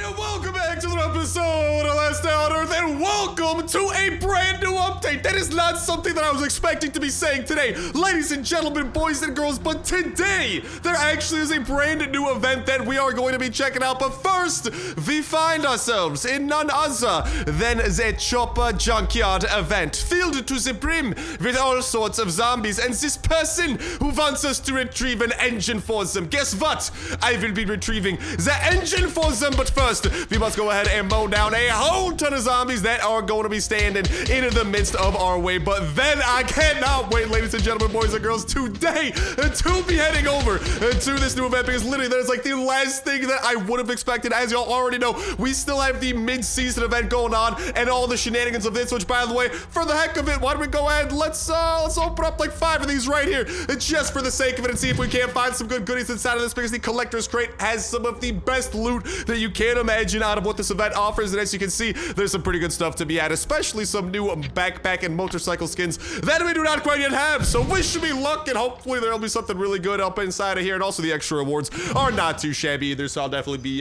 And welcome back to another episode of Last Day on Earth, and welcome to a brand new update. That is not something that I was expecting to be saying today, ladies and gentlemen, boys and girls, but today, there actually is a brand new event that we are going to be checking out. But first, we find ourselves in none other than the Chopper Junkyard event, filled to the brim with all sorts of zombies, and this person who wants us to retrieve an engine for them. Guess what? I will be retrieving the engine for them, but first, we must go ahead and mow down a whole ton of zombies that are going to be standing in the midst of our way. But then I cannot wait, ladies and gentlemen, boys and girls, today to be heading over to this new event, because literally that is like the last thing that I would have expected. As y'all already know, we still have the mid-season event going on and all the shenanigans of this, which, by the way, for the heck of it, why don't we go ahead, let's open up like 5 of these right here, just for the sake of it, and see if we can't find some good goodies inside of this, because the collector's crate has some of the best loot that you can imagine out of what this event offers. And as you can see, there's some pretty good stuff to be had, especially some new backpack and motorcycle skins that we do not quite yet have. So wish me luck, and hopefully there'll be something really good up inside of here. And also the extra rewards are not too shabby either, so I'll definitely be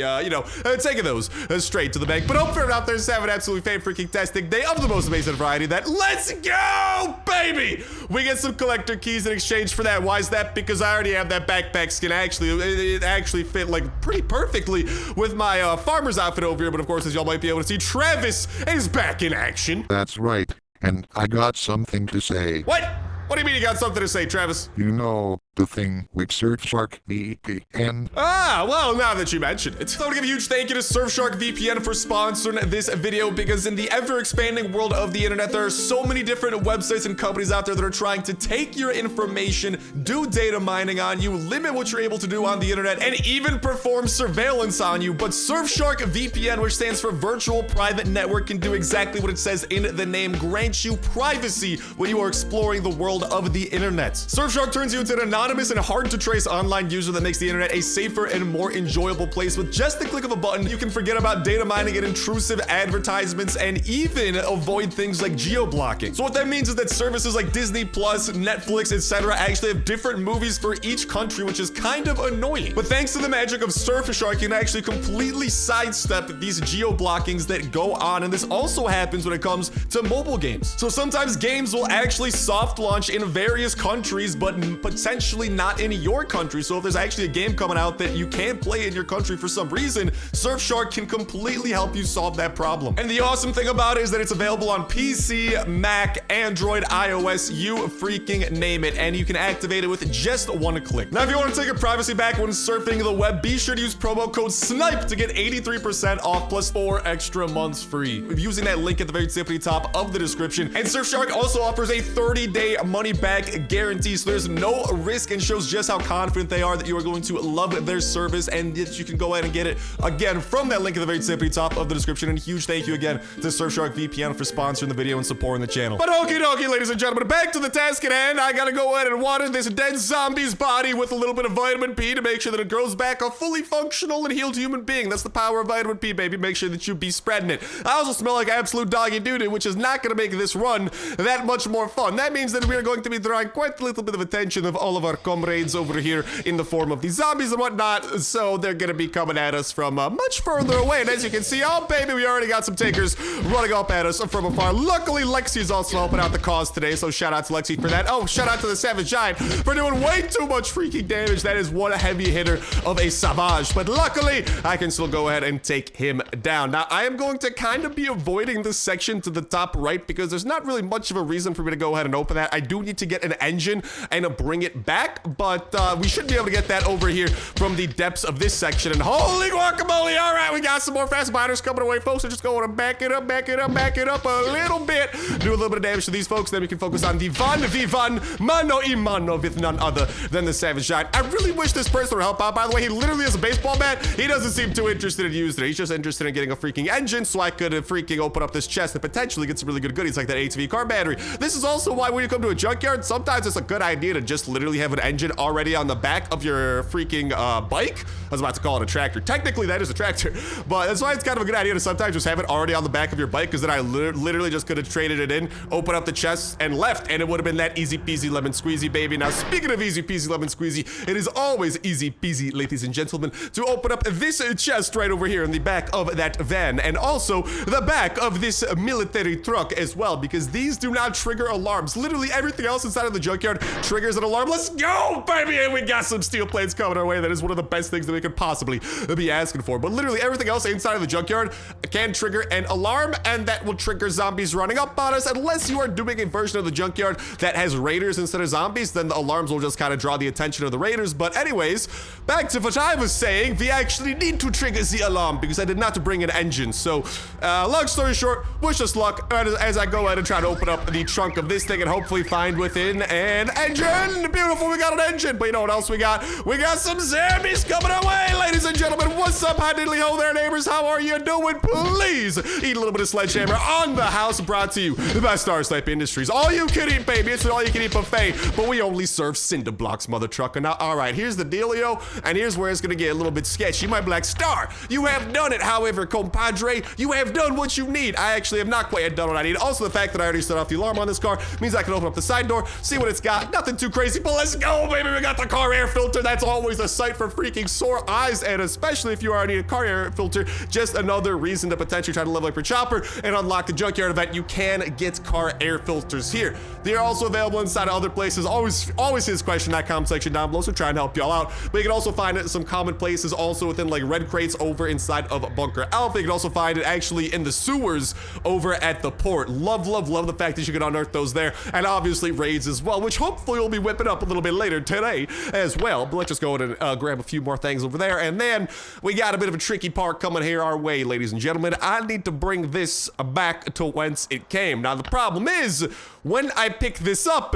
taking those straight to the bank. But hope everyone out there is having an absolutely freaking tastic day of the most amazing variety. That let's go, baby! We get some collector keys in exchange for that. Why is that? Because I already have that backpack skin. It actually fit like pretty perfectly with my farmer's outfit over here. But of course, as y'all might be able to see, Travis is back in action. That's right, and I got something to say. What? What do you mean you got something to say, Travis? You know, the thing with Surfshark VPN. Ah, well, now that you mention it. So I want to give a huge thank you to Surfshark VPN for sponsoring this video, because in the ever-expanding world of the internet, there are so many different websites and companies out there that are trying to take your information, do data mining on you, limit what you're able to do on the internet, and even perform surveillance on you. But Surfshark VPN, which stands for Virtual Private Network, can do exactly what it says in the name, grant you privacy when you are exploring the world of the internet. Surfshark turns you into an anonymous and hard to trace online user that makes the internet a safer and more enjoyable place. With just the click of a button, you can forget about data mining and intrusive advertisements, and even avoid things like geo-blocking. So what that means is that services like Disney Plus, Netflix, etc. actually have different movies for each country, which is kind of annoying. But thanks to the magic of Surfshark, you can actually completely sidestep these geo-blockings that go on, and this also happens when it comes to mobile games. So sometimes games will actually soft launch in various countries, but potentially not in your country. So if there's actually a game coming out that you can't play in your country for some reason, Surfshark can completely help you solve that problem. And the awesome thing about it is that it's available on PC, Mac, Android, iOS, you freaking name it, and you can activate it with just one click. Now, if you want to take your privacy back when surfing the web, be sure to use promo code SNIPE to get 83% off plus 4 extra months free using that link at the very tippity top of the description. And Surfshark also offers a 30-day money-back guarantee, so there's no risk, and shows just how confident they are that you are going to love their service, and that you can go ahead and get it again from that link at the very tippity top of the description. And a huge thank you again to Surfshark VPN for sponsoring the video and supporting the channel. But okie dokie, ladies and gentlemen, back to the task at hand. I gotta go ahead and water this dead zombie's body with a little bit of vitamin P to make sure that it grows back a fully functional and healed human being. That's the power of vitamin P, baby. Make sure that you be spreading it. I also smell like absolute doggy doo-doo, which is not gonna make this run that much more fun. That means that we are going to be drawing quite a little bit of attention of all of our comrades over here in the form of these zombies and whatnot, so they're gonna be coming at us from much further away. And as you can see, oh baby, we already got some takers running up at us from afar. Luckily, Lexi's also helping out the cause today, so shout out to Lexi for that. Oh, shout out to the Savage Giant for doing way too much freaking damage. That is one heavy hitter of a Savage, but luckily, I can still go ahead and take him down. Now, I am going to kind of be avoiding this section to the top right, because there's not really much of a reason for me to go ahead and open that. I do need to get an engine and bring it back, but we should be able to get that over here from the depths of this section. And holy guacamole, all right, we got some more fast binders coming away, folks. So just going to back it up a little bit, do a little bit of damage to these folks, then we can focus on the Van mano y mano with none other than the Savage Giant. I really wish this person would help out. By the way, he literally has a baseball bat. He doesn't seem too interested in using it. He's just interested in getting a freaking engine so I could freaking open up this chest and potentially get some really good goodies like that ATV car battery. This is also why when you come to a junkyard, sometimes it's a good idea to just literally have an engine already on the back of your freaking bike. I was about to call it a tractor. Technically, that is a tractor, but that's why it's kind of a good idea to sometimes just have it already on the back of your bike, because then I literally just could have traded it in, open up the chest, and left, and it would have been that easy peasy lemon squeezy, baby. Now, speaking of easy peasy lemon squeezy, it is always easy peasy, ladies and gentlemen, to open up this chest right over here in the back of that van, and also the back of this military truck as well, because these do not trigger alarms. Literally everything else inside of the junkyard triggers an alarm. Let's go, baby! And we got some steel plates coming our way. That is one of the best things that we could possibly be asking for. But literally everything else inside of the junkyard can trigger an alarm, and that will trigger zombies running up on us. Unless you are doing a version of the junkyard that has raiders instead of zombies, then the alarms will just kind of draw the attention of the raiders. But anyways, back to what I was saying, we actually need to trigger the alarm because I did not bring an engine. So long story short, wish us luck as I go ahead and try to open up the trunk of this thing and hopefully find within an engine. Beautiful, we got an engine. But you know what else we got? We got some zombies coming our way, ladies and gentlemen. What's up, hi diddly ho there, neighbors? How are you doing? Please eat a little bit of sledgehammer on the house, brought to you by Starsnipe Industries. All you can eat, baby. It's an all you can eat buffet, but we only serve cinder blocks, mother trucker. Now, all right, here's the dealio, and here's where it's gonna get a little bit sketchy. My Black Star, you have done it. However, compadre, you have done what you need. I actually have not quite yet done what I need. Also, the fact that I already set off the alarm on this car means I can open up the side door, see what it's got. Nothing too crazy, but let's go, baby. We got the car air filter. That's always a sight for freaking sore eyes, and especially if you already need a car air filter, just another reason to potentially try to level up your chopper and unlock the junkyard event. You can get car air filters here. They are also available inside of other places. Always see this question in that comment section down below, so try and help y'all out. But you can also find it in some common places also within like red crates over inside of Bunker Alpha. You can also find it actually in the sewers over at the port. Love the fact that you can unearth those there, and obviously raids as well, which hopefully we'll be whipping up a little bit later today as well. But let's just go ahead and grab a few more things over there, and then we got a bit of a tricky part coming here our way, ladies and gentlemen. I need to bring this back to whence it came. Now the problem is, when I pick this up,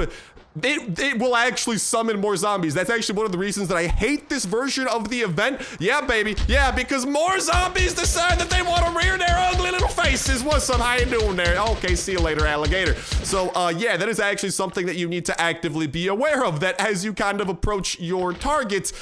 it will actually summon more zombies. That's actually one of the reasons that I hate this version of the event. Yeah, baby. Yeah, because more zombies decide that they want to rear their ugly little faces. What's up? How you doing there? Okay, see you later, alligator. So, yeah, that is actually something that you need to actively be aware of, that as you kind of approach your targets,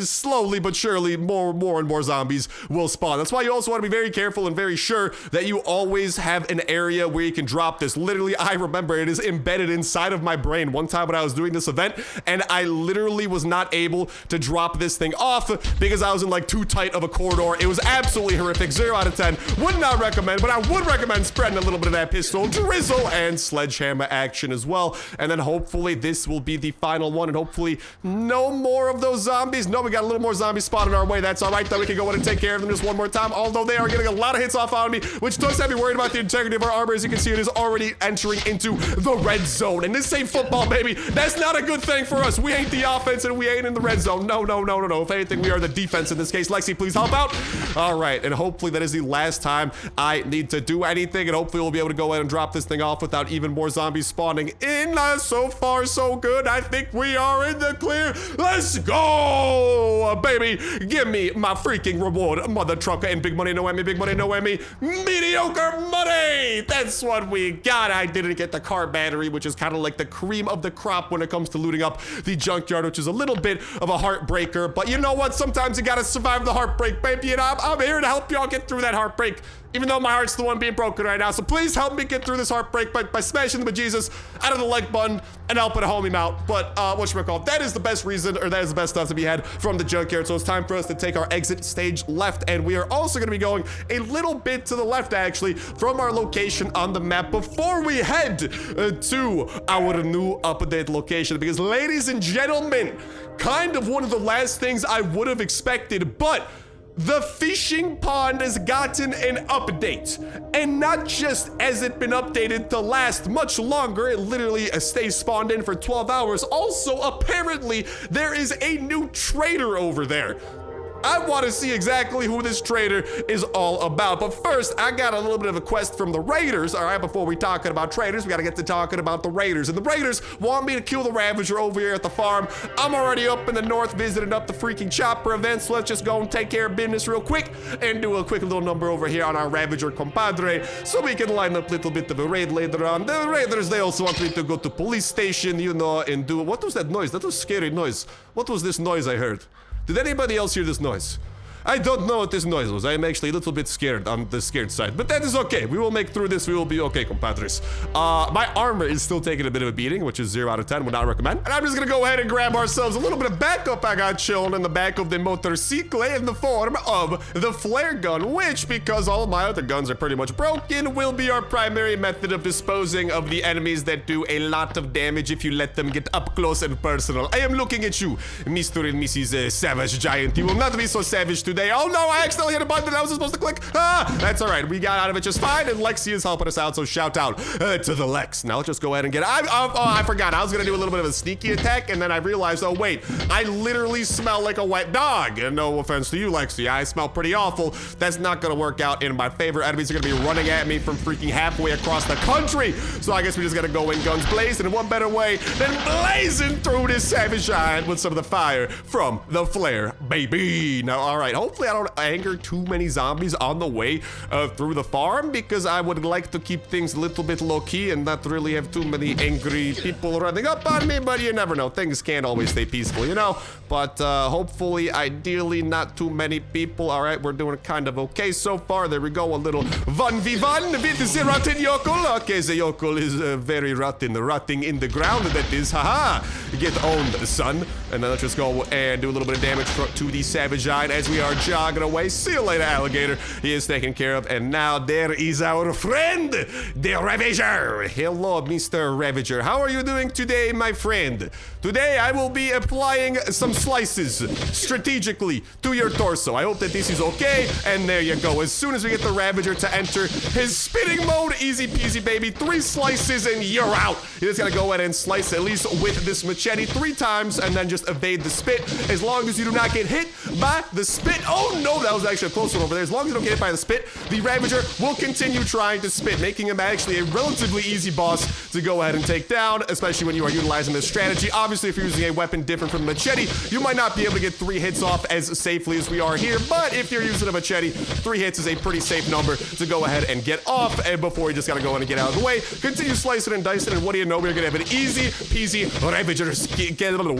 slowly but surely, more and more zombies will spawn. That's why you also want to be very careful and very sure that you always have an area where you can drop this. Literally, I remember it is embedded inside of my brain one time when I was doing this event, and I literally was not able to drop this thing off because I was in like too tight of a corridor. It was absolutely horrific. 0 out of 10. Would not recommend, but I would recommend spreading a little bit of that pistol drizzle and sledgehammer action as well. And then hopefully this will be the final one, and hopefully no more of those zombies. No, we got a little more zombies spawning our way. That's all right, though. We can go in and take care of them just one more time, although they are getting a lot of hits off on me, which does have me worried about the integrity of our armor. As you can see, it is already entering into the red zone, and this ain't football, baby. That's not a good thing for us. We ain't the offense, and we ain't in the red zone. No. If anything, we are the defense in this case. Lexi, please help out. All right, and hopefully that is the last time I need to do anything, and hopefully we'll be able to go ahead and drop this thing off without even more zombies spawning in. So far, so good. I think we are in the clear. Let's go, baby. Give me my freaking reward, mother trucker, and big money, no whammy, big money, no whammy. Mediocre money. That's what we got. I didn't get the car battery, which is kind of like the cream of the crop when it comes to looting up the junkyard, which is a little bit of a heartbreaker. But you know what? Sometimes you gotta survive the heartbreak, baby. And I'm here to help y'all get through that heartbreak, even though my heart's the one being broken right now. So please help me get through this heartbreak by smashing the bejesus out of the like button and helping a homie out. But whatchamacallit, that is the best reason, or that is the best stuff to be had from the junkyard. So it's time for us to take our exit stage left, and we are also going to be going a little bit to the left, actually, from our location on the map before we head to our new update location. Because, ladies and gentlemen, kind of one of the last things I would have expected, but the fishing pond has gotten an update, and not just has it been updated to last much longer, it literally stays spawned in for 12 hours. Also, apparently, there is a new trader over there. I want to see exactly who this traitor is all about. But first, I got a little bit of a quest from the raiders. All right, before we talking about traitors, we got to get to talking about the raiders. And the raiders want me to kill the Ravager over here at the farm. I'm already up in the north visiting up the freaking chopper event, so let's just go and take care of business real quick and do a quick little number over here on our Ravager compadre so we can line up a little bit of a raid later on. The raiders, they also want me to go to police station, you know, and do... What was that noise? That was scary noise. What was this noise I heard? Did anybody else hear this noise? I don't know what this noise was. I am actually a little bit scared on the scared side, but that is okay. We will make through this. We will be okay, compadres. My armor is still taking a bit of a beating, which is 0 out of 10. Would not recommend. And I'm just gonna go ahead and grab ourselves a little bit of backup I got chilling in the back of the motorcycle in the form of the flare gun, which, because all my other guns are pretty much broken, will be our primary method of disposing of the enemies that do a lot of damage if you let them get up close and personal. I am looking at you, Mr. and Mrs. Savage Giant. You will not be so savage today. Oh no, I accidentally hit a button that I was supposed to click. That's all right. We got out of it just fine, and Lexi is helping us out, so shout out to the Lex. Now let's just go ahead and get... I forgot. I was going to do a little bit of a sneaky attack, and then I realized, oh wait, I literally smell like a wet dog. And no offense to you, Lexi. I smell pretty awful. That's not going to work out in my favor. Enemies are going to be running at me from freaking halfway across the country. So I guess we just got to go in guns blazing. And what better way than blazing through this Savage Giant with some of the fire from the flare, baby. Now, all right. Hopefully I don't anger too many zombies on the way through the farm, because I would like to keep things a little bit low-key and not really have too many angry people running up on me, but you never know. Things can't always stay peaceful, you know? But hopefully, ideally, not too many people. All right, we're doing kind of okay so far. There we go, a little 1v1 with the rotten yokel. Okay, the yokel is very rotting in the ground, that is. Haha! Get owned, son. And then let's just go and do a little bit of damage to the Savage Giant as we are jogging away. See you later, alligator. He is taken care of. And now there is our friend, the Ravager. Hello, Mr. Ravager. How are you doing today, my friend? Today, I will be applying some slices strategically to your torso. I hope that this is okay. And there you go. As soon as we get the Ravager to enter his spitting mode, easy peasy, baby. 3 slices and you're out. You just gotta go ahead and slice at least with this machete 3 times and then just evade the spit. As long as you do not get hit by the spit. Oh no, that was actually a close one over there. As long as you don't get hit by the spit, the Ravager will continue trying to spit, making him actually a relatively easy boss to go ahead and take down, especially when you are utilizing this strategy. Obviously, if you're using a weapon different from the machete, you might not be able to get 3 hits off as safely as we are here, but if you're using a machete, 3 hits is a pretty safe number to go ahead and get off, and before you just gotta go in and get out of the way, continue slicing and dicing, and what do you know, we're gonna have an easy peasy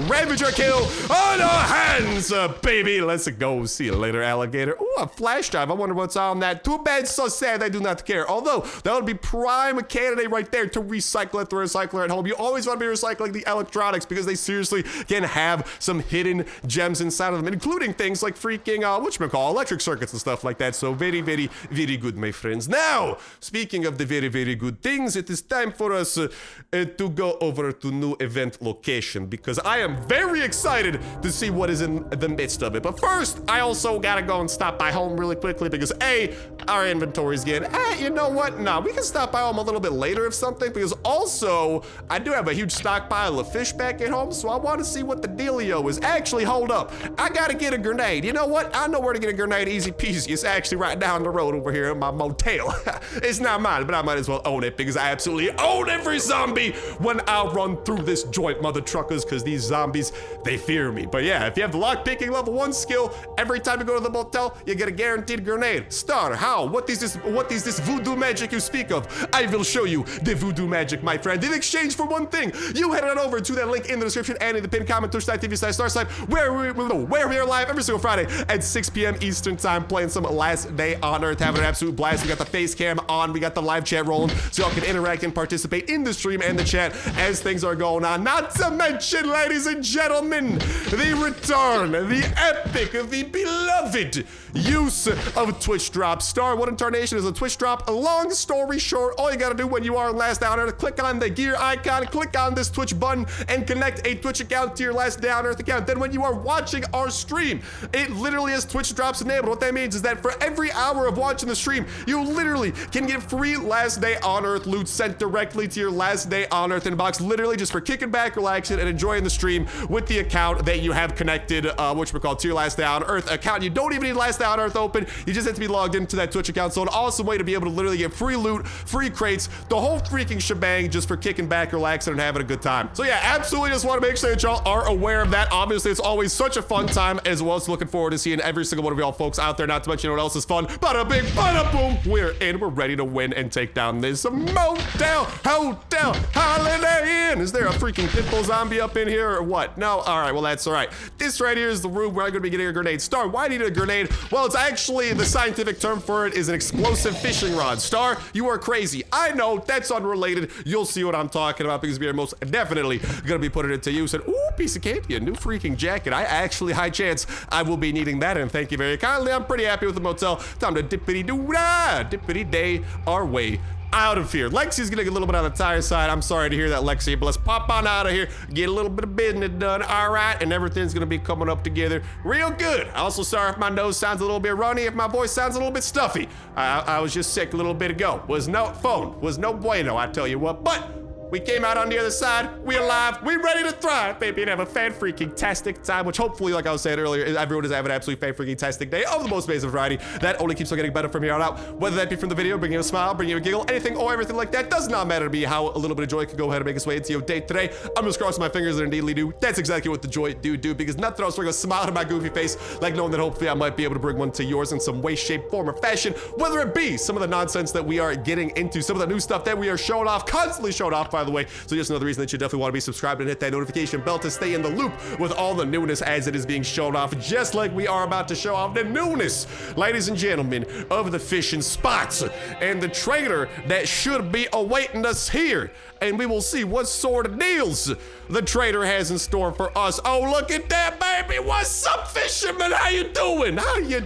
Ravager kill on our hands, baby. Let's go. See you later, alligator. Ooh, a flash drive. I wonder what's on that. Too bad, so sad. I do not care. Although, that would be prime candidate right there to recycle it through a recycler at home. You always want to be recycling the electronics because they seriously can have some hidden gems inside of them, including things like freaking, whatchamacallit, electric circuits and stuff like that. So very, very, very good, my friends. Now, speaking of the very, very good things, it is time for us to go over to new event location because I am very excited to see what is in the midst of it. But first, I also gotta go and stop by home really quickly because A, our inventory's getting, you know what? No, we can stop by home a little bit later if something, because also, I do have a huge stockpile of fish back at home, so I want to see what the dealio is. Actually, hold up. I gotta get a grenade. You know what? I know where to get a grenade easy peasy. It's actually right down the road over here in my motel. It's not mine, but I might as well own it because I absolutely own every zombie when I run through this joint, mother truckers, because these zombies, they fear me. But yeah, if you have the lockpicking level 1 skill, every time you go to the motel, you get a guaranteed grenade. Star, how? What is this voodoo magic you speak of? I will show you the voodoo magic, my friend. In exchange for one thing, you head on over to that link in the description and in the pinned comment, twitch.tv/Starsnipe, where we are live every single Friday at 6 p.m. Eastern time, playing some Last Day on Earth, having an absolute blast. We got the face cam on, we got the live chat rolling, so y'all can interact and participate in the stream and the chat as things are going on. Not to mention, ladies and gentlemen, the return, the epic, the beloved use of Twitch drops. Star, what in tarnation is a Twitch drop? A long story short, all you gotta do when you are on Last Day on Earth, click on the gear icon, click on this Twitch button, and connect a Twitch account to your Last Day on Earth account. Then when you are watching our stream, it literally has Twitch drops enabled. What that means is that for every hour of watching the stream, you literally can get free Last Day on Earth loot sent directly to your Last Day on Earth inbox, literally just for kicking back, relaxing, and enjoying the stream with the account that you have connected, whatchamacallit, to your Last Day on Earth account. You don't even need Last Day on Earth open. You just have to be logged into that Twitch account. So an awesome way to be able to literally get free loot, free crates, the whole freaking shebang just for kicking back, relaxing, and having a good time. So yeah, absolutely just want to make sure that y'all are aware of that. Obviously, it's always such a fun time, as well as looking forward to seeing every single one of y'all folks out there, not to mention what else is fun. Bada bing, bada boom. We're in. We're ready to win and take down this motel, hotel, Holiday Inn. Is there a freaking pitbull zombie up in here or what? No? All right, well, that's all right. This right here is the room where I'm going to be getting a grenade. Star, why do you need a grenade? Well, it's actually, the scientific term for it is an explosive fishing rod. Star, you are crazy. I know, that's unrelated. You'll see what I'm talking about because we are most definitely going to be putting it to use. And ooh, piece of candy, a new freaking jacket. I actually, high chance, I will be needing that. And thank you very kindly. I'm pretty happy with the motel. Time to dippity-doo-dah, dippity-day our way out of here. Lexi's gonna get a little bit on the tire side. I'm sorry to hear that, Lexi, but let's pop on out of here, get a little bit of business done, all right, and everything's gonna be coming up together real good. Also sorry if my nose sounds a little bit runny, if my voice sounds a little bit stuffy. I was just sick a little bit ago. Was no bueno, I tell you what, but we came out on the other side, we alive, we ready to thrive, baby, and have a fan-freaking-tastic time, which hopefully, like I was saying earlier, everyone is having an absolutely fan-freaking-tastic day of the most amazing variety. That only keeps on getting better from here on out, whether that be from the video, bringing you a smile, bringing you a giggle, anything or everything like that, does not matter to me. How a little bit of joy can go ahead and make its way into your day today. I'm just crossing my fingers and indeedly do. That's exactly what the joy do, because nothing else brings a smile to my goofy face, like knowing that hopefully I might be able to bring one to yours in some way, shape, form, or fashion, whether it be some of the nonsense that we are getting into, some of the new stuff that we are showing off, constantly showing off, by the way. So just another reason that you definitely want to be subscribed and hit that notification bell to stay in the loop with all the newness as it is being shown off, just like we are about to show off the newness, ladies and gentlemen, of the fishing spots and the trader that should be awaiting us here. And we will see what sort of deals the trader has in store for us. Oh, look at that, baby. What's up, fisherman? How you doing? How you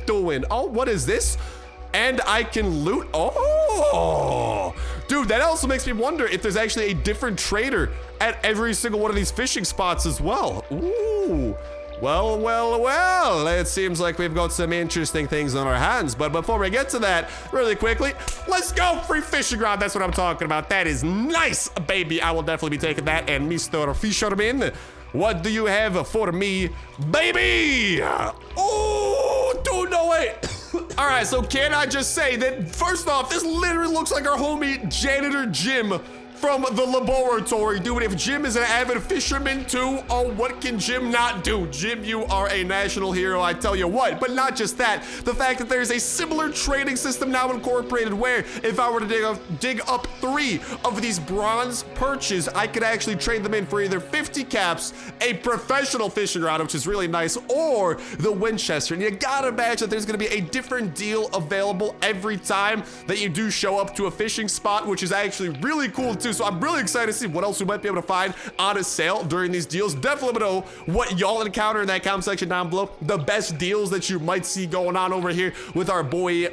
doing? Oh, what is this? And I can loot. Oh, dude, that also makes me wonder if there's actually a different trader at every single one of these fishing spots as well. Ooh. Well, it seems like we've got some interesting things on our hands. But before we get to that, really quickly, let's go. Free fishing rod. That's what I'm talking about. That is nice, baby. I will definitely be taking that. And Mr. Fisherman, what do you have for me, baby? Oh, dude, no way. All right, so can I just say that, first off, this literally looks like our homie Janitor Jim from the laboratory. Dude, if Jim is an avid fisherman too, oh, what can Jim not do? Jim, you are a national hero, I tell you what. But not just that, the fact that there's a similar trading system now incorporated where if I were to dig up 3 of these bronze perches, I could actually trade them in for either 50 caps, a professional fishing rod, which is really nice, or the Winchester. And you gotta imagine that there's gonna be a different deal available every time that you do show up to a fishing spot, which is actually really cool too. So I'm really excited to see what else we might be able to find on a sale during these deals. Definitely let me know what y'all encounter in that comment section down below. The best deals that you might see going on over here with our boy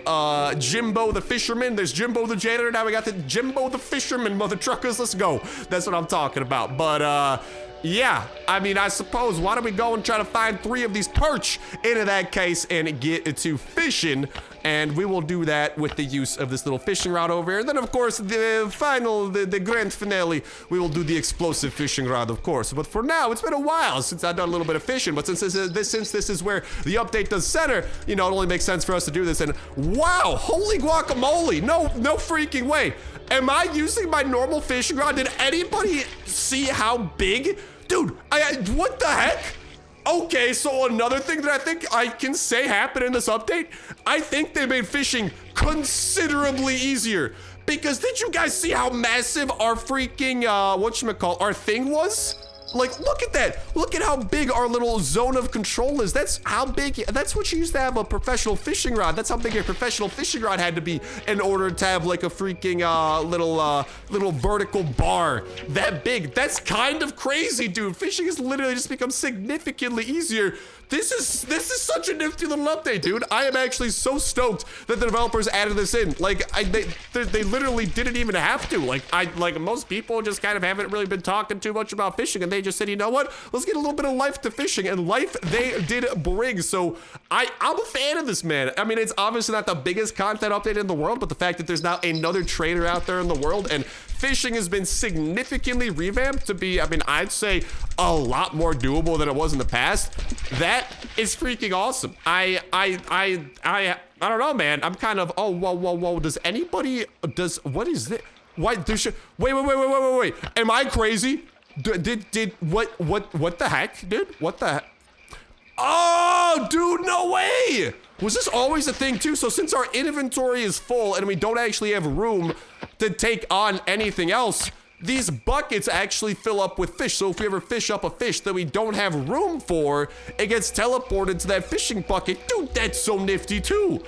Jimbo the fisherman. There's Jimbo the janitor. Now we got the Jimbo the fisherman, mother truckers. Let's go. That's what I'm talking about. But yeah, I mean, I suppose, why don't we go and try to find 3 of these perch into that case and get to fishing, and we will do that with the use of this little fishing rod over here. And then, of course, the final, the grand finale, we will do the explosive fishing rod, of course. But for now, it's been a while since I've done a little bit of fishing, but since this is where the update does center, you know, it only makes sense for us to do this. And wow, holy guacamole, no freaking way. Am I using my normal fishing rod? Did anybody see how big? Dude, what the heck? Okay, so another thing that I think I can say happened in this update, I think they made fishing considerably easier. Because did you guys see how massive our freaking, our thing was? Like, look at that. Look at how big our little zone of control is. That's how big, that's what you used to have a professional fishing rod. That's how big a professional fishing rod had to be in order to have like a freaking little vertical bar that big. That's kind of crazy, dude. Fishing has literally just become significantly easier. This is such a nifty little update, dude. I am actually so stoked that the developers added this in. Like, they literally didn't even have to. Like most people just kind of haven't really been talking too much about fishing, and they just said, you know what? Let's get a little bit of life to fishing, and life they did bring. So I'm a fan of this, man. I mean, it's obviously not the biggest content update in the world, but the fact that there's now another trader out there in the world, and fishing has been significantly revamped to be, I mean, I'd say a lot more doable than it was in the past. That is freaking awesome. I don't know, man. I'm kind of, oh, whoa. Does anybody, what is this? Why, wait. Am I crazy? What the heck, dude? What the heck? Oh, dude, no way. Was this always a thing too? So since our inventory is full and we don't actually have room to take on anything else, these buckets actually fill up with fish. So if we ever fish up a fish that we don't have room for, it gets teleported to that fishing bucket. Dude, that's so nifty too.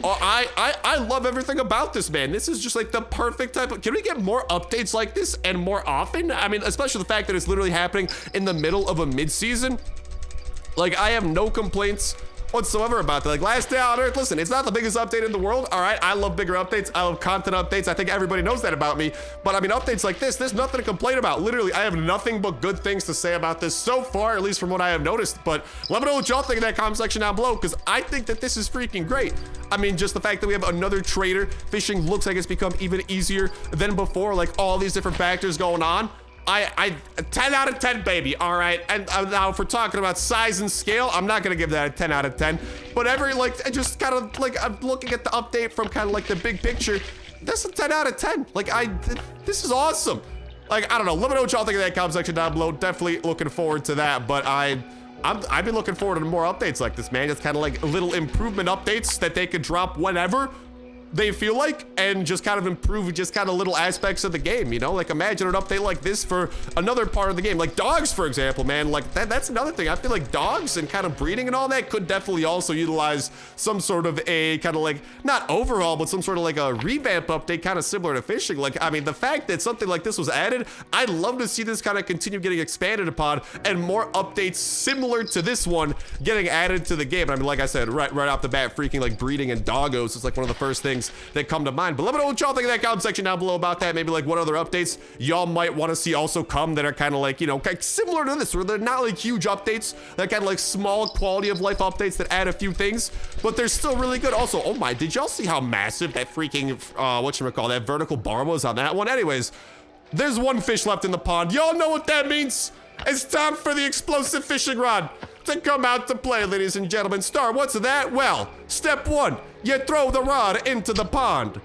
Oh, I love everything about this, man. This is just like the perfect type of, can we get more updates like this and more often? I mean, especially the fact that it's literally happening in the middle of a mid-season. Like, I have no complaints whatsoever about that. Like, last day on Earth, listen, it's not the biggest update in the world, all right? I love bigger updates. I love content updates. I think everybody knows that about me. But I mean, updates like this, there's nothing to complain about. Literally, I have nothing but good things to say about this so far, at least from what I have noticed. But let me know what y'all think in that comment section down below, because I think that this is freaking great. I mean, just the fact that we have another trader, fishing looks like it's become even easier than before, like all these different factors going on. 10 out of 10, baby, all right? And now if we're talking about size and scale, I'm not gonna give that a 10 out of 10. But I just kind of, like, I'm looking at the update from kind of like the big picture. This is a 10 out of 10. Like, this is awesome. Like, I don't know, let me know what y'all think in that comment section down below. Definitely looking forward to that, but I've been looking forward to more updates like this, man. It's kind of like little improvement updates that they could drop whenever they feel like, and just kind of improve just kind of little aspects of the game, you know? Like, imagine an update like this for another part of the game, like dogs, for example, man. Like, that's another thing. I feel like dogs and kind of breeding and all that could definitely also utilize some sort of a kind of like, not overhaul, but some sort of like a revamp update, kind of similar to fishing. Like, I mean, the fact that something like this was added, I'd love to see this kind of continue getting expanded upon and more updates similar to this one getting added to the game. I mean, like I said, right off the bat, freaking like breeding and doggos is like one of the first things that come to mind. But let me know what y'all think in that comment section down below about that. Maybe like what other updates y'all might want to see also come that are kind of like, you know, similar to this, where they're not like huge updates, they're kind of like small quality of life updates that add a few things, but they're still really good. Also, oh my, did y'all see how massive that freaking whatchamacall, that vertical bar was on that one? Anyways, there's one fish left in the pond. Y'all know what that means. It's time for the explosive fishing rod to come out to play, ladies and gentlemen. Star, what's that? Well, step 1, you throw the rod into the pond.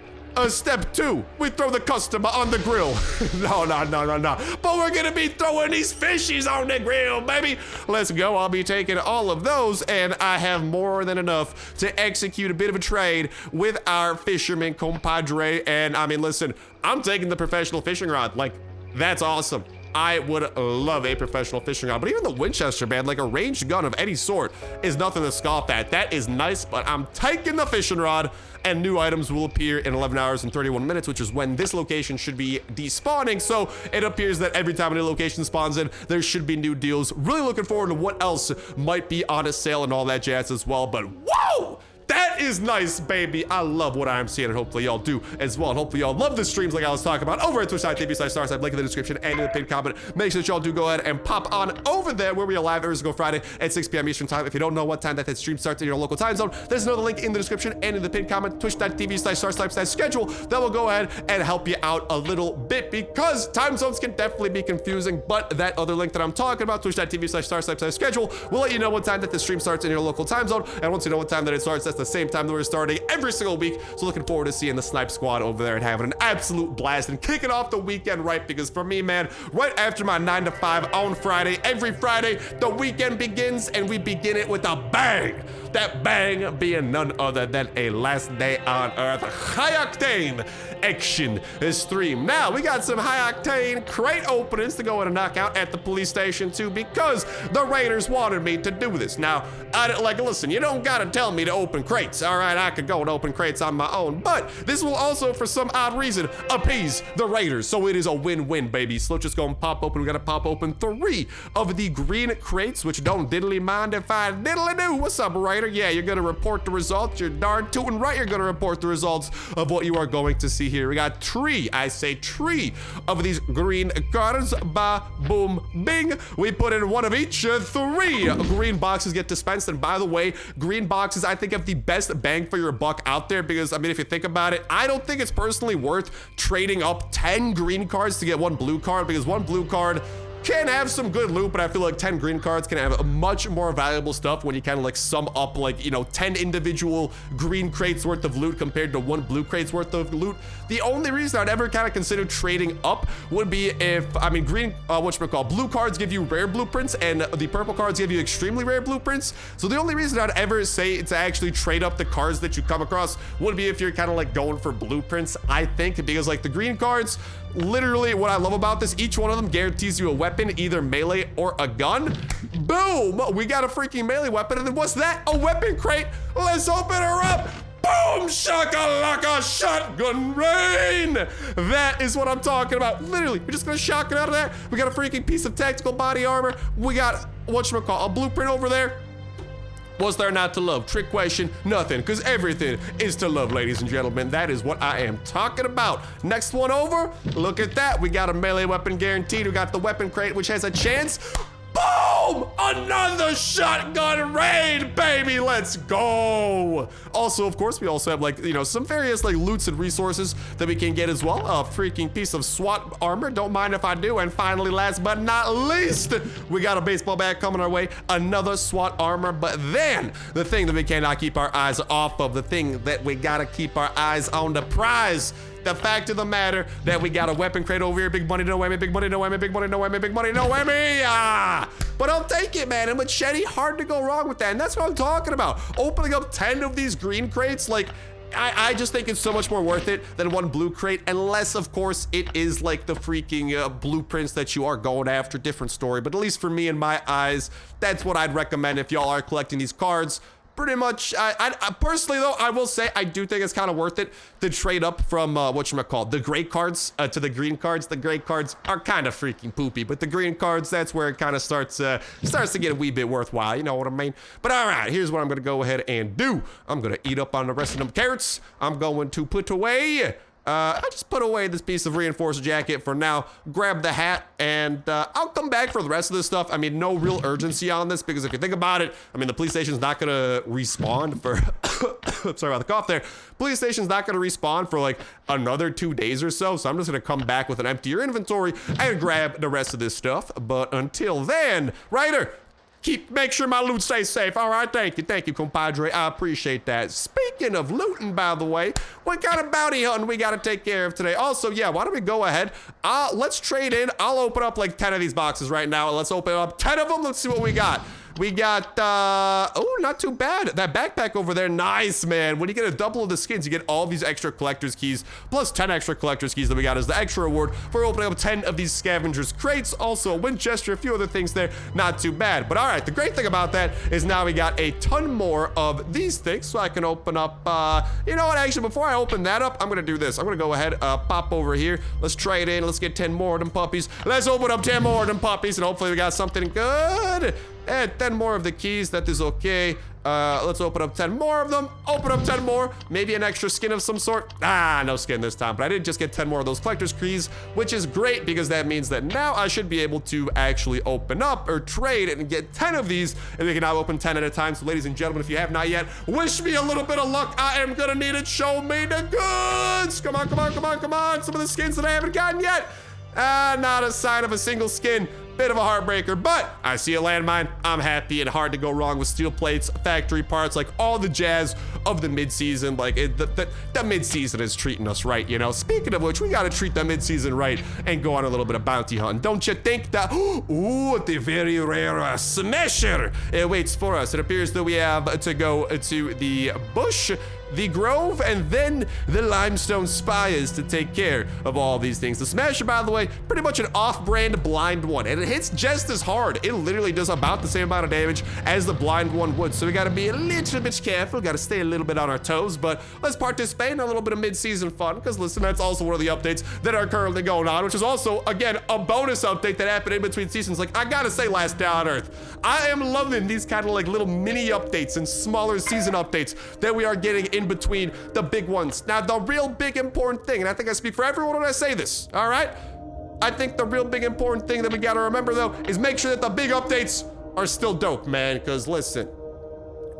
Step 2, we throw the customer on the grill. No. But we're gonna be throwing these fishies on the grill, baby. Let's go. I'll be taking all of those, and I have more than enough to execute a bit of a trade with our fisherman compadre. And I mean, listen, I'm taking the professional fishing rod. Like, that's awesome. I would love a professional fishing rod, but even the Winchester, man, like a ranged gun of any sort is nothing to scoff at. That is nice, but I'm taking the fishing rod, and new items will appear in 11 hours and 31 minutes, which is when this location should be despawning. So it appears that every time a new location spawns in, there should be new deals. Really looking forward to what else might be on a sale and all that jazz as well, but whoa! That is nice, baby. I love what I'm seeing, and hopefully y'all do as well. And hopefully y'all love the streams like I was talking about over at twitch.tv/Starsnipe. Link in the description and in the pinned comment. Make sure that y'all do go ahead and pop on over there where we are live every single Friday at 6 p.m. Eastern time. If you don't know what time that stream starts in your local time zone, there's another link in the description and in the pinned comment. Twitch.tv/Starsnipe schedule. That will go ahead and help you out a little bit, because time zones can definitely be confusing. But that other link that I'm talking about, Twitch.tv/Starsnipe schedule, will let you know what time that the stream starts in your local time zone. And once you know what time that it starts, that's the same time time that we're starting every single week. So looking forward to seeing the Snipe Squad over there and having an absolute blast and kicking off the weekend right, because for me, man, right after my 9 to 5 on Friday, every Friday, the weekend begins, and we begin it with a bang. That bang being none other than a Last Day on Earth high octane action stream. Now, we got some high octane crate openings to go in and knock out at the police station too, because the Raiders wanted me to do this. Now, listen, you don't gotta tell me to open crates, all right? I could go and open crates on my own, but this will also, for some odd reason, appease the Raiders. So it is a win-win, baby. So let's just go and pop open. We gotta pop open 3 of the green crates, which don't diddly mind if I diddly do. What's up, Raider? Yeah, you're gonna report the results. You're darn tootin' right, you're gonna report the results of what you are going to see here. We got 3, I say 3 of these green cards. Ba, boom, bing. We put in 1 of each. 3 green boxes get dispensed. And by the way, green boxes, I think, have the best bang for your buck out there, because, I mean, if you think about it, I don't think it's personally worth trading up 10 green cards to get 1 blue card, because 1 blue card can have some good loot, but I feel like 10 green cards can have much more valuable stuff when you kind of like sum up, like, you know, 10 individual green crates worth of loot compared to 1 blue crate's worth of loot. The only reason I'd ever kind of consider trading up would be if, I mean, blue cards give you rare blueprints and the purple cards give you extremely rare blueprints. So the only reason I'd ever say to actually trade up the cards that you come across would be if you're kind of like going for blueprints, I think, because like the green cards, literally what I love about this, each one of them guarantees you a weapon, either melee or a gun. Boom, we got a freaking melee weapon. And then what's that? A weapon crate. Let's open her up. Boom, shakalaka, shotgun rain. That is what I'm talking about. Literally, we're just gonna shotgun out of that. We got a freaking piece of tactical body armor. We got, a blueprint over there. What's there not to love? Trick question, nothing, because everything is to love, ladies and gentlemen. That is what I am talking about. Next one over, look at that. We got a melee weapon guaranteed. We got the weapon crate, which has a chance. Boom! Another shotgun raid, baby! Let's go! Also, of course, we also have, like, you know, some various, like, loots and resources that we can get as well. A freaking piece of SWAT armor, don't mind if I do. And finally, last but not least, we got a baseball bat coming our way. Another SWAT armor. But then, the thing that we cannot keep our eyes off of, the thing that we gotta keep our eyes on, the prize. The fact of the matter that we got a weapon crate over here. Big money, no whammy, big money, no whammy, big money, no whammy, big money, no whammy. Ah! But I'll take it, man. And machete, hard to go wrong with that. And that's what I'm talking about. Opening up 10 of these green crates, like, I just think it's so much more worth it than 1 blue crate, unless, of course, it is like the freaking blueprints that you are going after. Different story. But at least for me, in my eyes, that's what I'd recommend if y'all are collecting these cards. Pretty much, I personally, though, I will say I do think it's kind of worth it to trade up from the gray cards to the green cards. The gray cards are kind of freaking poopy, but the green cards, that's where it kind of starts to get a wee bit worthwhile. You know what I mean? But all right, here's what I'm gonna go ahead and do. I'm gonna eat up on the rest of them carrots. I'm going to put away. I just put away this piece of reinforced jacket for now, grab the hat, and I'll come back for the rest of this stuff. I mean, no real urgency on this, because if you think about it, I mean, the police station's not gonna respawn for, sorry about the cough there. Police station's not gonna respawn for like another 2 days or so, so I'm just gonna come back with an emptier inventory and grab the rest of this stuff. But until then, Ryder, make sure my loot stays safe. All right, thank you, compadre. I appreciate that. Speaking of looting, by the way, what kind of bounty hunting we got to take care of today? Also, yeah, why don't we go ahead? Let's trade in. I'll open up like 10 of these boxes right now. Let's open up 10 of them. Let's see what we got. We got, oh, not too bad. That backpack over there, nice, man. When you get a double of the skins, you get all these extra collector's keys, plus 10 extra collector's keys that we got as the extra reward for opening up 10 of these scavengers crates. Also, a Winchester, a few other things there, not too bad. But all right, the great thing about that is now we got a ton more of these things, so I can open up, you know what, actually, before I open that up, I'm gonna do this. I'm gonna go ahead, pop over here. Let's trade in, let's get 10 more of them puppies. Let's open up 10 more of them puppies, and hopefully we got something good. And 10 more of the keys, that is okay. Let's open up 10 more of them. Open up 10 more. Maybe an extra skin of some sort. Ah, no skin this time. But I did just get 10 more of those collector's keys, which is great because that means that now I should be able to actually open up or trade and get 10 of these. And we can now open 10 at a time. So ladies and gentlemen, if you have not yet, wish me a little bit of luck. I am gonna need it. Show me the goods. Come on, come on, come on, come on. Some of the skins that I haven't gotten yet. Not a sign of a single skin. Bit of a heartbreaker, but I see a landmine. I'm happy, and hard to go wrong with steel plates, factory parts, like all the jazz of the mid-season. Like the mid-season is treating us right, you know. Speaking of which, we gotta treat the mid-season right and go on a little bit of bounty hunting. Don't you think that? Ooh, the very rare smasher waits for us. It appears that we have to go to the bush, the grove, and then the limestone spires to take care of all these things. The smasher, by the way, pretty much an off-brand blind one, and it hits just as hard. It literally does about the same amount of damage as the blind one would, so we gotta be a little bit careful, gotta stay a little bit on our toes, but let's participate in a little bit of mid-season fun, because listen, that's also one of the updates that are currently going on, which is also, again, a bonus update that happened in between seasons. Like, I gotta say, Last Day on Earth, I am loving these kind of like little mini updates and smaller season updates that we are getting in between the big ones. Now, the real big important thing, and I think I speak for everyone when I say this, all right? I think the real big important thing that we gotta remember, though, is make sure that the big updates are still dope, man, because listen,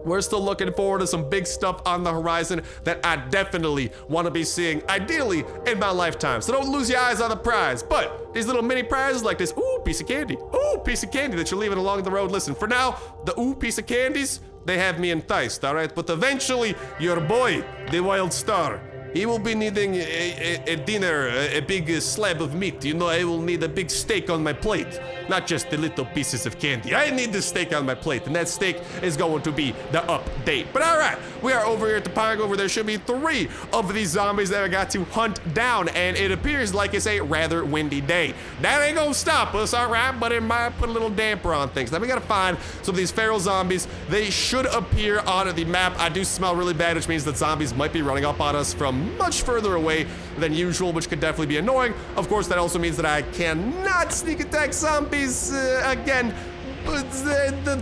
we're still looking forward to some big stuff on the horizon that I definitely want to be seeing, ideally, in my lifetime. So don't lose your eyes on the prize. But these little mini prizes like this, ooh, piece of candy. Ooh, piece of candy that you're leaving along the road. Listen, for now, the ooh piece of candies, they have me enticed, all right? But eventually, your boy, the Wild Star, he will be needing a dinner, a big slab of meat. You know, I will need a big steak on my plate. Not just the little pieces of candy. I need the steak on my plate, and that steak is going to be the update. But all right, we are over here at the pond. Over there should be 3 of these zombies that I got to hunt down, and it appears like it's a rather windy day. That ain't gonna stop us, all right, but it might put a little damper on things. Now we gotta find some of these feral zombies. They should appear on the map. I do smell really bad, which means that zombies might be running up on us from much further away than usual, which could definitely be annoying. Of course, that also means that I cannot sneak attack zombies again. But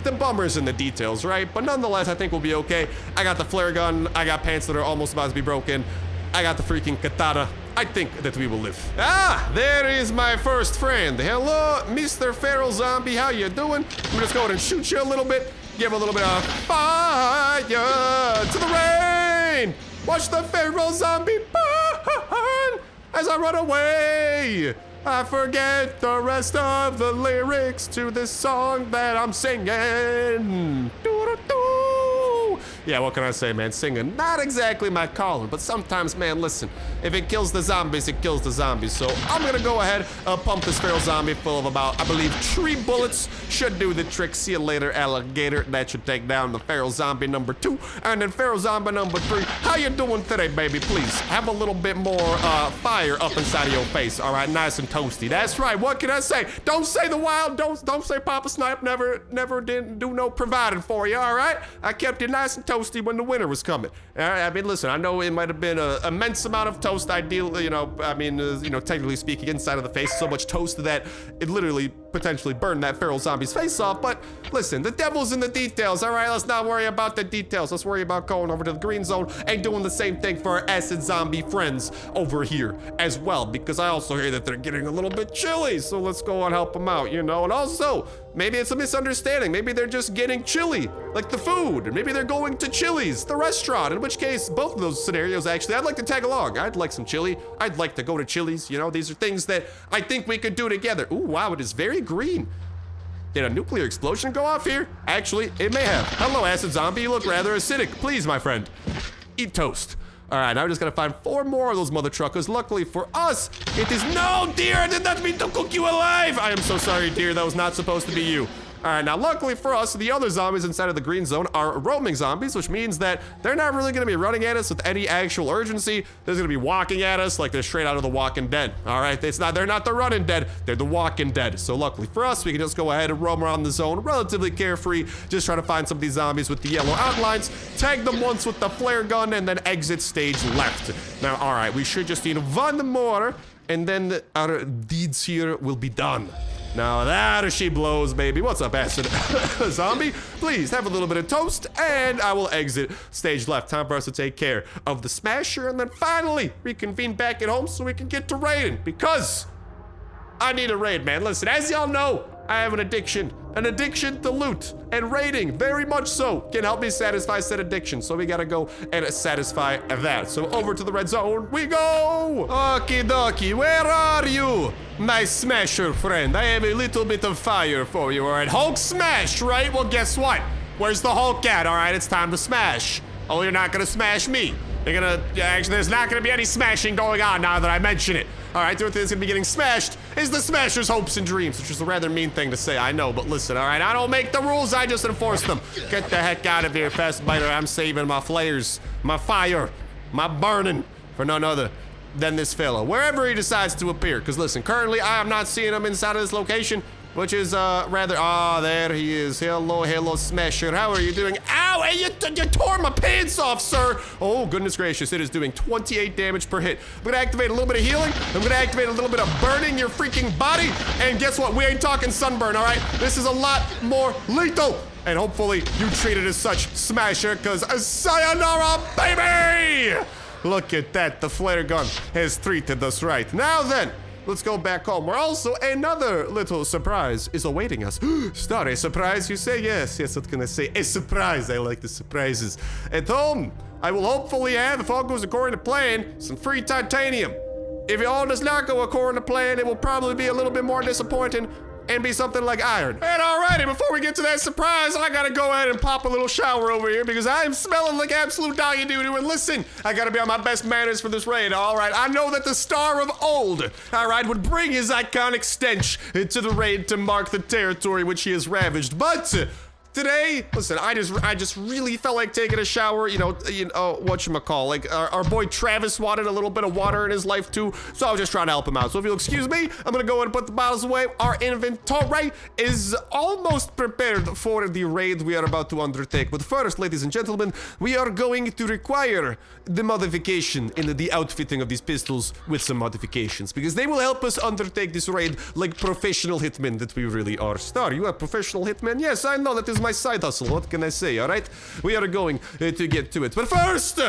the bummer's in the details, right? But nonetheless, I think we'll be okay. I got the flare gun. I got pants that are almost about to be broken. I got the freaking katana. I think that we will live. Ah, there is my first friend. Hello, Mr. Feral Zombie. How you doing? I'm just going and shoot you a little bit. Give a little bit of fire to the rain. Watch the feral zombie burn as I run away. I forget the rest of the lyrics to this song that I'm singing. Doo-doo-doo. Yeah, what can I say, man? Singing, not exactly my calling, but sometimes, man, listen, if it kills the zombies, it kills the zombies. So I'm gonna go ahead, pump this feral zombie full of about, I believe, 3 bullets. Should do the trick. See you later, alligator. That should take down the feral zombie number 2. And then feral zombie number 3. How you doing today, baby? Please, have a little bit more fire up inside of your face, all right? Nice and toasty. That's right. What can I say? Don't say the wild. Don't say Papa Snipe never didn't do no providing for you, all right? I kept you nice and toasty when the winter was coming. All right? I mean, listen, I know it might have been an immense amount of toast, ideally, you know, I mean, you know, technically speaking, inside of the face, so much toast that it literally potentially burned that feral zombie's face off. But listen, the devil's in the details, all right? Let's not worry about the details. Let's worry about going over to the green zone and doing the same thing for our acid zombie friends over here as well, because I also hear that they're getting a little bit chilly. So let's go and help them out, you know? And also, maybe it's a misunderstanding. Maybe they're just getting chilly, like the food. Maybe they're going to Chili's, the restaurant, in which case, both of those scenarios, actually, I'd like to tag along. I'd like some chili. I'd like to go to Chili's, you know? These are things that I think we could do together. Ooh, wow, it is very green. Did a nuclear explosion go off here? Actually, it may have. Hello, acid zombie. You look rather acidic. Please, my friend, eat toast. All right, now we're just gonna find 4 more of those mother truckers. Luckily for us, it is no, dear, I did not mean to cook you alive. I am so sorry, dear. That was not supposed to be you. All right, now luckily for us, the other zombies inside of the green zone are roaming zombies, which means that they're not really gonna be running at us with any actual urgency. They're gonna be walking at us like they're straight out of The Walking Dead. All right, they're not the running dead, they're the walking dead. So luckily for us, we can just go ahead and roam around the zone relatively carefree, just trying to find some of these zombies with the yellow outlines, tag them once with the flare gun, and then exit stage left. Now, all right, we should just need 1 more, and then our deeds here will be done. Now that she blows, baby. What's up, acid zombie? Please have a little bit of toast, and I will exit stage left. Time for us to take care of the smasher, and then finally reconvene back at home so we can get to raiding, because I need a raid, man. Listen, as y'all know, I have an addiction An addiction to loot and raiding, very much so, can help me satisfy said addiction. So we gotta go and satisfy that. So over to the red zone we go. Okie dokie, where are you, my smasher friend? I have a little bit of fire for you, all right? Hulk smash, right? Well, guess what? Where's the Hulk at? All right, it's time to smash. Oh, you're not gonna smash me. You're gonna, actually, there's not gonna be any smashing going on now that I mention it. All right, the only thing that's gonna be getting smashed is the Smasher's hopes and dreams, which is a rather mean thing to say, I know, but listen, all right, I don't make the rules, I just enforce them. Get the heck out of here, fast biter. I'm saving my flares, my fire, my burning for none other than this fella, wherever he decides to appear. Because listen, currently I am not seeing him inside of this location, which is rather, there he is. Hello, Smasher. How are you doing? Ow, hey, you tore my pants off, sir. Oh, goodness gracious, it is doing 28 damage per hit. I'm gonna activate a little bit of healing. I'm gonna activate a little bit of burning your freaking body. And guess what? We ain't talking sunburn, all right? This is a lot more lethal. And hopefully you treat it as such, Smasher, because sayonara, baby! Look at that, the flare gun has treated us right. Now then, let's go back home, where also another little surprise is awaiting us. Star, a surprise, you say? Yes, what can I say? A surprise, I like the surprises. At home, I will hopefully have, if all goes according to plan, some free titanium. If it all does not go according to plan, it will probably be a little bit more disappointing and be something like iron. And alrighty, before we get to that surprise, I gotta go ahead and pop a little shower over here because I am smelling like absolute doggy doo-doo. And listen, I gotta be on my best manners for this raid, alright? I know that the Star of Old, alright, would bring his iconic stench to the raid to mark the territory which he has ravaged, but today, listen, I just really felt like taking a shower, whatchamacall, like our boy Travis wanted a little bit of water in his life too, so I was just trying to help him out. So if you'll excuse me, I'm gonna go ahead and put the bottles away. Our inventory is almost prepared for the raid we are about to undertake. But first, ladies and gentlemen, we are going to require the modification in the outfitting of these pistols with some modifications, because they will help us undertake this raid like professional hitmen that we really are. Star, you are professional hitman? Yes, I know, that is my side hustle. What can I say? All right, we are going to get to it, but first,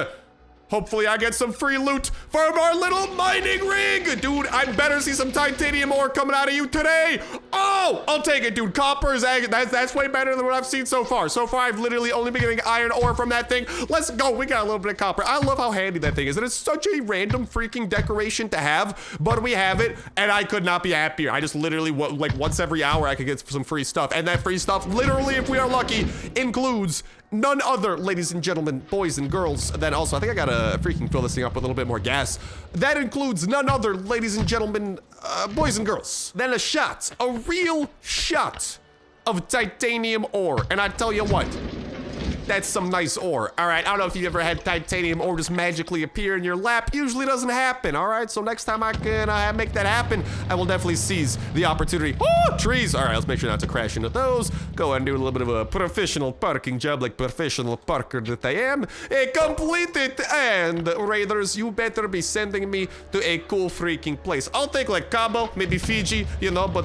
hopefully I get some free loot from our little mining rig. Dude, I better see some titanium ore coming out of you today. Oh, I'll take it, dude. Copper is, that's way better than what I've seen so far. So far, I've literally only been getting iron ore from that thing. Let's go. We got a little bit of copper. I love how handy that thing is. And it's such a random freaking decoration to have, but we have it, and I could not be happier. I just literally, like once every hour, I could get some free stuff. And that free stuff, literally, if we are lucky, includes none other, ladies and gentlemen, boys and girls. Then also, I think I gotta freaking fill this thing up with a little bit more gas. That includes none other, ladies and gentlemen, boys and girls, than a shot, a real shot of titanium ore. And I tell you what, that's some nice ore. All right, I don't know if you've ever had titanium ore just magically appear in your lap. Usually doesn't happen, all right? So next time I can make that happen, I will definitely seize the opportunity. Oh, trees. All right, let's make sure not to crash into those. Go ahead and do a little bit of a professional parking job like professional parker that I am. Complete it. And raiders, you better be sending me to a cool freaking place. I'll take like Cabo, maybe Fiji, but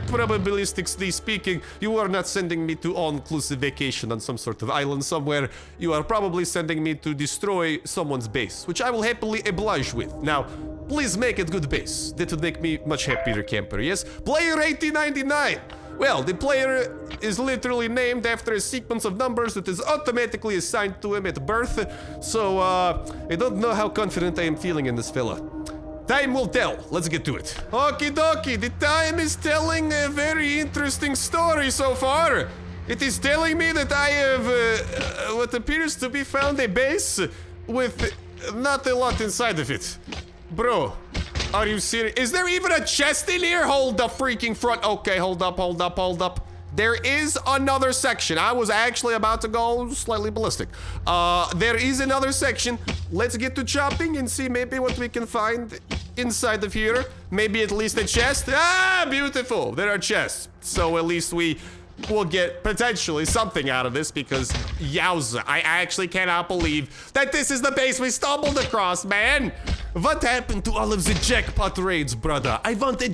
probabilistically speaking, you are not sending me to all-inclusive vacation on some sort of island somewhere. You are probably sending me to destroy someone's base, which I will happily oblige with. Now, please make it good base. That would make me much happier camper, yes? Player 1899. Well, the player is literally named after a sequence of numbers that is automatically assigned to him at birth. So, I don't know how confident I am feeling in this fella. Time will tell. Let's get to it. Okie dokie, the time is telling a very interesting story so far. It is telling me that I have what appears to be found a base with not a lot inside of it. Bro, are you serious? Is there even a chest in here? Hold the freaking front. Okay, hold up. There is another section. I was actually about to go slightly ballistic. There is another section. Let's get to chopping and see maybe what we can find inside of here. Maybe at least a chest. Ah, beautiful. There are chests. So at least we'll get potentially something out of this, because yowza, I actually cannot believe that this is the base we stumbled across, man. what happened to all of the jackpot raids, brother? I want a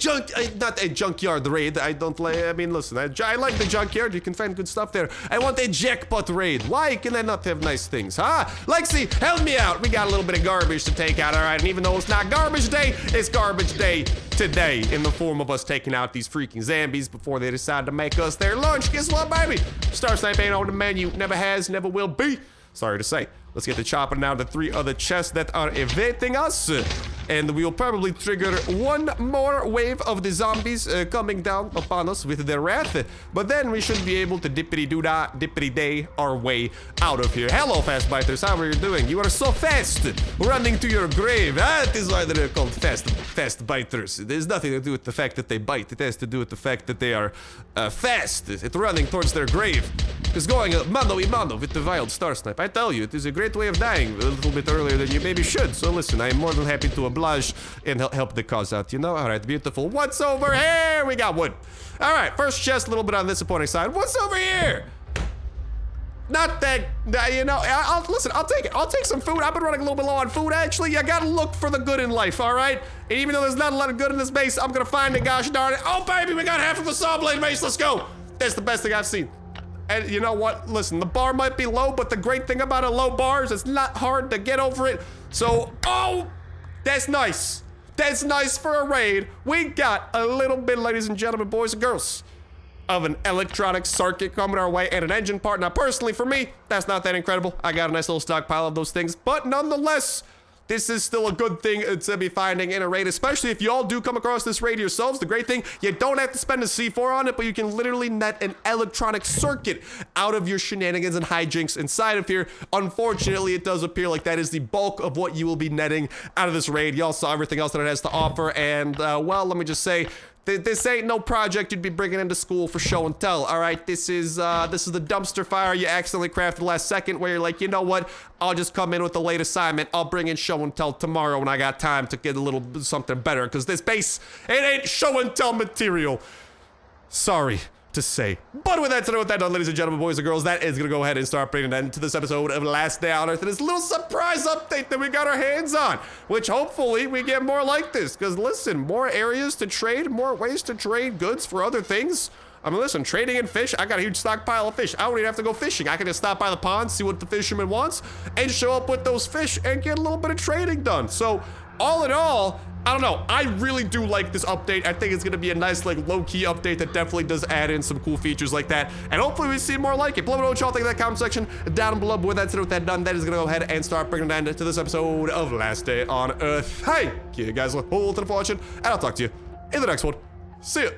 not a junkyard raid. I don't like, I mean, listen, I like the junkyard. You can find good stuff there. I want a jackpot raid. Why can I not have nice things, huh? Lexi, help me out. We got a little bit of garbage to take out, all right? And even though it's not garbage day, it's garbage day today in the form of us taking out these freaking zombies before they decide to make us their lunch. Guess what, baby? Starsnipe ain't on the menu. Never has, never will be. Sorry to say. Let's get to chopping down the 3 other chests that are evading us. And we'll probably trigger one more wave of the zombies coming down upon us with their wrath. But then we should be able to dippity-doo-dah, dippity-day our way out of here. Hello, fast biters. How are you doing? You are so fast. Running to your grave. That is why they're called fast biters. There's nothing to do with the fact that they bite. It has to do with the fact that they are fast. It's running towards their grave. It's going mano a mano with the wild Starsnipe. I tell you, it is a great way of dying a little bit earlier than you maybe should. So listen, I am more than happy to oblige and help the cause out, you know? All right, beautiful. What's over here? We got wood. All right, first chest, a little bit on the disappointing side. What's over here? Not that, you know, listen, I'll take it. I'll take some food. I've been running a little bit low on food, actually. You gotta look for the good in life, all right? And even though there's not a lot of good in this base, I'm gonna find it, gosh darn it. Oh, baby, we got half of a saw blade base. Let's go. That's the best thing I've seen. And you know what? Listen, the bar might be low, but the great thing about a low bar is it's not hard to get over it. So, oh, that's nice. That's nice for a raid. We got a little bit, ladies and gentlemen, boys and girls, of an electronic circuit coming our way and an engine part. Now, personally, for me, that's not that incredible. I got a nice little stockpile of those things, but nonetheless, this is still a good thing to be finding in a raid, especially if y'all do come across this raid yourselves. The great thing, you don't have to spend a C4 on it, but you can literally net an electronic circuit out of your shenanigans and hijinks inside of here. Unfortunately, it does appear like that is the bulk of what you will be netting out of this raid. Y'all saw everything else that it has to offer, and well, let me just say, this ain't no project you'd be bringing into school for show and tell, all right? This is the dumpster fire you accidentally crafted last second where you're like, you know what? I'll just come in with the late assignment. I'll bring in show and tell tomorrow when I got time to get a little something better, because this base, it ain't show and tell material. Sorry to say. But with that done, ladies and gentlemen, boys and girls, that is gonna go ahead and start bringing an end to this episode of Last Day on Earth and this little surprise update that we got our hands on, which hopefully we get more like this, because listen, more areas to trade, more ways to trade goods for other things. I mean, listen, trading in fish, I got a huge stockpile of fish. I don't even have to go fishing. I can just stop by the pond, see what the fisherman wants, and show up with those fish and get a little bit of trading done. So, all in all, I don't know. I really do like this update. I think it's going to be a nice, like, low-key update that definitely does add in some cool features like that. And hopefully we see more like it. Let me know what y'all think in that comment section down below. But with that said, done, that is going to go ahead and start bringing an end to this episode of Last Day on Earth. Hey, you guys look forward to the fortune, and I'll talk to you in the next one. See ya.